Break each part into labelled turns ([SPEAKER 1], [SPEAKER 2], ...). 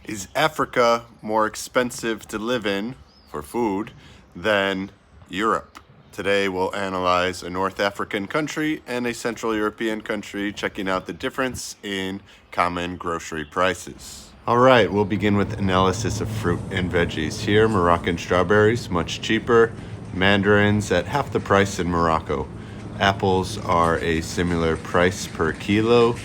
[SPEAKER 1] Is Africa more expensive to live in for food than Europe? Today we'll analyze a North African country and a Central European country, checking out the difference in common grocery prices. All right, we'll begin with analysis of fruit and veggies. Here, Moroccan strawberries, much cheaper. Mandarins at half the price in Morocco. Apples are a similar price per kilo,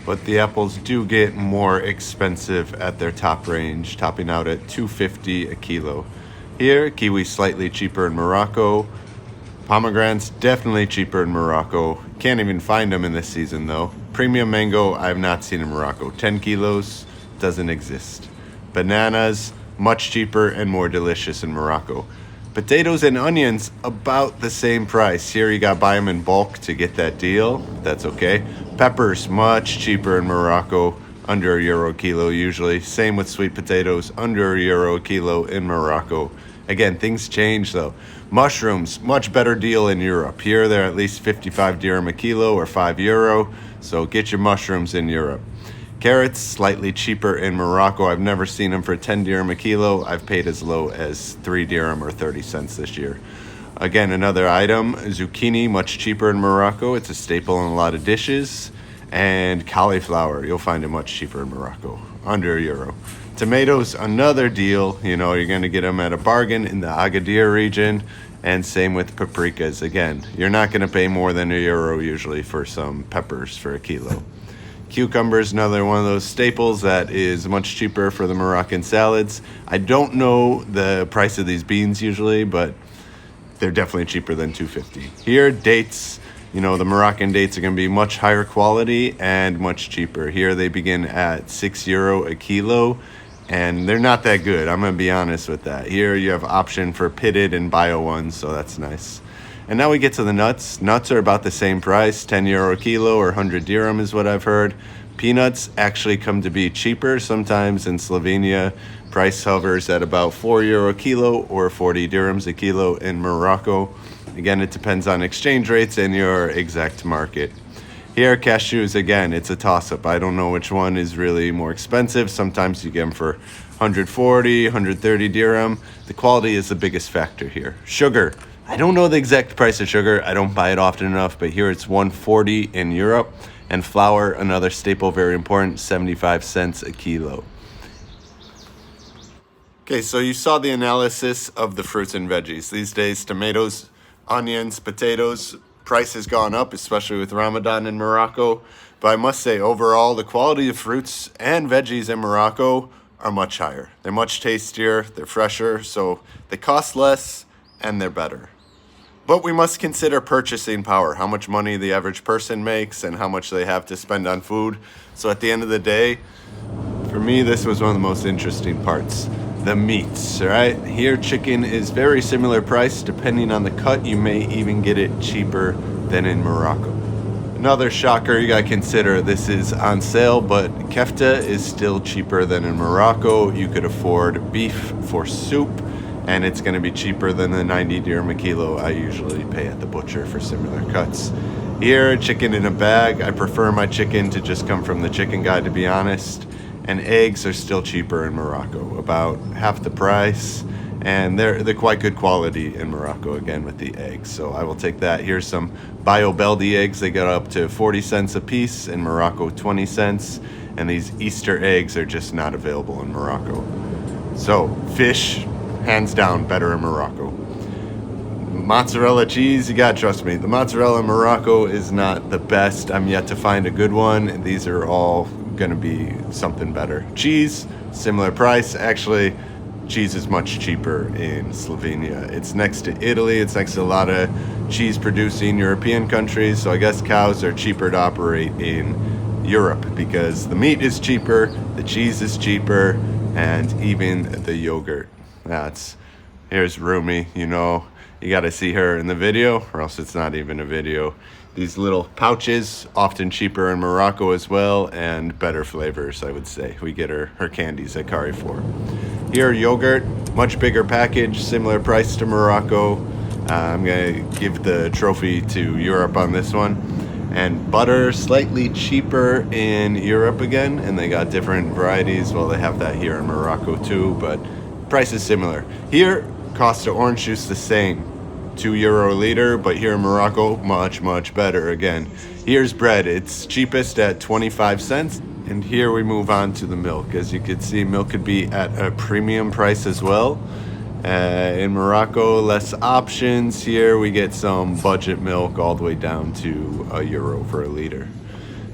[SPEAKER 1] but the apples do get more expensive at their top range, topping out at $2.50 a kilo. Here, kiwi slightly cheaper in Morocco. Pomegranates definitely cheaper in Morocco. Can't even find them in this season though. Premium mango I have not seen in Morocco. 10 kilos doesn't exist. Bananas much cheaper and more delicious in Morocco. Potatoes and onions about the same price. Here you gotta buy them in bulk to get that deal. That's okay. Peppers much cheaper in Morocco, under €1 a kilo usually. Same with sweet potatoes, under €1 a kilo in Morocco. Again, things change though. Mushrooms, much better deal in Europe. Here they're at least 55 dirham a kilo or €5. So get your mushrooms in Europe. Carrots, slightly cheaper in Morocco. I've never seen them for 10 dirham a kilo. I've paid as low as 3 dirham or 30 cents this year. Again, another item, zucchini, much cheaper in Morocco. It's a staple in a lot of dishes. And cauliflower, you'll find it much cheaper in Morocco, under €1. Tomatoes, another deal. You know, you're gonna get them at a bargain in the Agadir region. And same with paprikas. Again, you're not gonna pay more than €1 usually for some peppers for a kilo. Cucumbers, another one of those staples that is much cheaper for the Moroccan salads. I don't know the price of these beans usually, but they're definitely cheaper than $2.50. Here, dates, you know, the Moroccan dates are going to be much higher quality and much cheaper. Here they begin at €6 a kilo, and they're not that good. I'm going to be honest with that. Here you have option for pitted and bio ones, so that's nice. And now we get to the nuts. Nuts are about the same price, €10 a kilo or 100 dirham is what I've heard. Peanuts actually come to be cheaper. Sometimes in Slovenia, price hovers at about €4 a kilo or 40 dirhams a kilo in Morocco. Again, it depends on exchange rates and your exact market. Here, cashews, again, it's a toss-up. I don't know which one is really more expensive. Sometimes you get them for 140, 130 dirham. The quality is the biggest factor here. Sugar. I don't know the exact price of sugar. I don't buy it often enough, but here it's 140 in Europe. And flour, another staple, very important, 75 cents a kilo. Okay, so you saw the analysis of the fruits and veggies. These days, tomatoes, onions, potatoes, price has gone up, especially with Ramadan in Morocco. But I must say, overall, the quality of fruits and veggies in Morocco are much higher. They're much tastier, they're fresher, so they cost less and they're better. But we must consider purchasing power, how much money the average person makes and how much they have to spend on food. So at the end of the day, for me, this was one of the most interesting parts. The meats, right? Here, chicken is very similar price. Depending on the cut, you may even get it cheaper than in Morocco. Another shocker, you gotta consider this is on sale, but kefta is still cheaper than in Morocco. You could afford beef for soup, and it's going to be cheaper than the 90 dirham a kilo I usually pay at the butcher for similar cuts. Here, chicken in a bag. I prefer my chicken to just come from the chicken guy, to be honest. And eggs are still cheaper in Morocco, about half the price. And they're quite good quality in Morocco, again, with the eggs. So I will take that. Here's some Bio Beldi eggs. They got up to 40 cents a piece. In Morocco, 20 cents. And these Easter eggs are just not available in Morocco. So, fish, hands down, better in Morocco. Mozzarella cheese, you gotta trust me. The mozzarella in Morocco is not the best. I'm yet to find a good one. These are all gonna be something better. Cheese, similar price. Actually, cheese is much cheaper in Slovenia. It's next to Italy. It's next to a lot of cheese-producing European countries. So I guess cows are cheaper to operate in Europe because the meat is cheaper, the cheese is cheaper, and even the yogurt. Here's Rumi, you know, you got to see her in the video or else it's not even a video. These little pouches, often cheaper in Morocco as well, and better flavors, I would say. We get her candies at Carrefour. Here, yogurt, much bigger package, similar price to Morocco. I'm going to give the trophy to Europe on this one. And butter, slightly cheaper in Europe again, and they got different varieties. Well, they have that here in Morocco too, but price is similar. Here, cost of orange juice the same, €2 a liter, but here in Morocco, much better again. Here's bread, it's cheapest at 25 cents. And here we move on to the milk. As you can see, milk could be at a premium price as well. In Morocco, less options. Here we get some budget milk all the way down to €1 for a liter.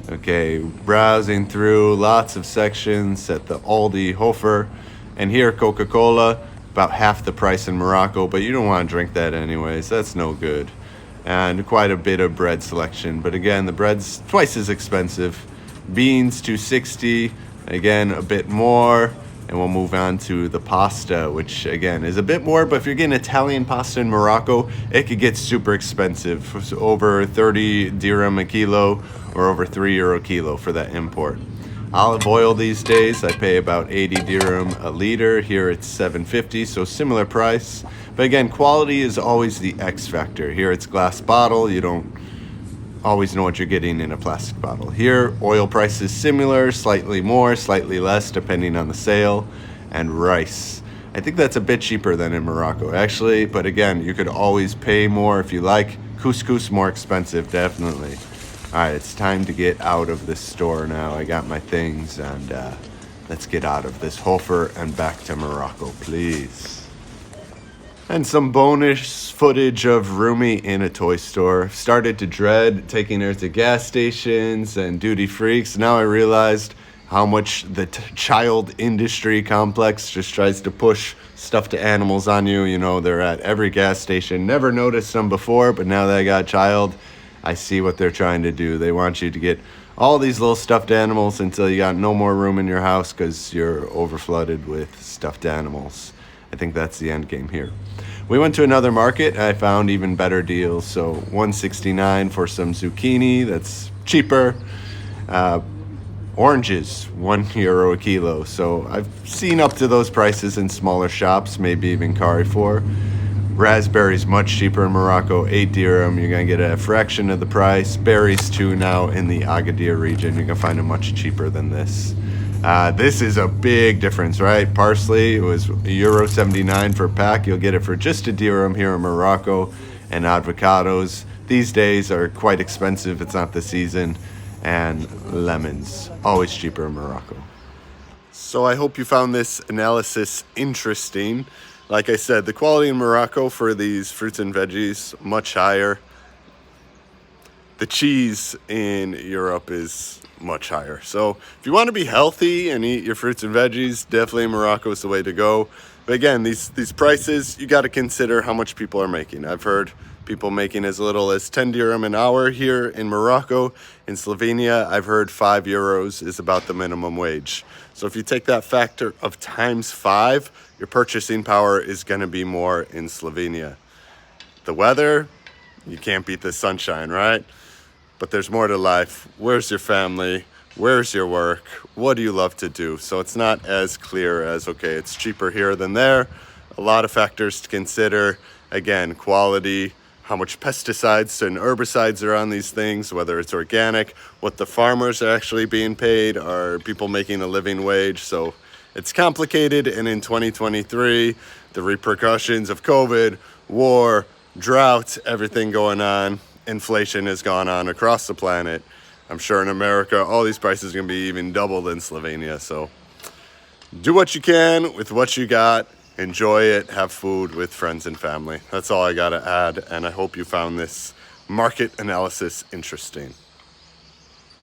[SPEAKER 1] Okay, browsing through lots of sections at the Aldi, Hofer, and here Coca-Cola, about half the price in Morocco, but you don't want to drink that anyways, that's no good. And quite a bit of bread selection, but again, the bread's twice as expensive. Beans, $2.60, again, a bit more. And we'll move on to the pasta, which again is a bit more, but if you're getting Italian pasta in Morocco, it could get super expensive. It's over 30 dirham a kilo or over €3 a kilo for that import. Olive oil these days, I pay about 80 dirham a liter. Here it's 750, so similar price. But again, quality is always the X factor. Here it's glass bottle, you don't always know what you're getting in a plastic bottle. Here, oil price is similar, slightly more, slightly less, depending on the sale. And rice, I think that's a bit cheaper than in Morocco, actually. But again, you could always pay more if you like. Couscous, more expensive, definitely. All right, it's time to get out of this store now. I got my things, and let's get out of this Hofer and back to Morocco, please. And some bonus footage of Rumi in a toy store. Started to dread taking her to gas stations and duty freaks. Now I realized how much the child industry complex just tries to push stuffed animals on you. You know, they're at every gas station. Never noticed them before, but now that I got a child, I see what they're trying to do. They want you to get all these little stuffed animals until you got no more room in your house because you're overflooded with stuffed animals. I think that's the end game here. We went to another market and I found even better deals. So $1.69 for some zucchini, that's cheaper. Oranges, €1 a kilo. So I've seen up to those prices in smaller shops, maybe even Carrefour. Raspberries, much cheaper in Morocco, 8 dirham. You're gonna get a fraction of the price. Berries too now in the Agadir region. You can find them much cheaper than this. This is a big difference, right? Parsley, it was €1.79 for a pack. You'll get it for just a dirham here in Morocco. And avocados, these days are quite expensive. It's not the season. And lemons, always cheaper in Morocco. So I hope you found this analysis interesting. Like I said, the quality in Morocco for these fruits and veggies, much higher. The cheese in Europe is much higher. So if you want to be healthy and eat your fruits and veggies, definitely Morocco is the way to go. But again, these prices, you got to consider how much people are making. I've heard people making as little as 10 dirham an hour here in Morocco. In Slovenia, I've heard €5 is about the minimum wage. So if you take that factor of times 5, your purchasing power is going to be more in Slovenia. The weather, you can't beat the sunshine, right? But there's more to life. Where's your family? Where's your work? What do you love to do? So it's not as clear as, okay, it's cheaper here than there. A lot of factors to consider. Again, quality, how much pesticides and herbicides are on these things, whether it's organic, what the farmers are actually being paid, are people making a living wage? So it's complicated, and in 2023, the repercussions of COVID, war, drought, everything going on, inflation has gone on across the planet. I'm sure in America, all these prices are going to be even doubled in Slovenia. So do what you can with what you got. Enjoy it. Have food with friends and family. That's all I got to add. And I hope you found this market analysis interesting.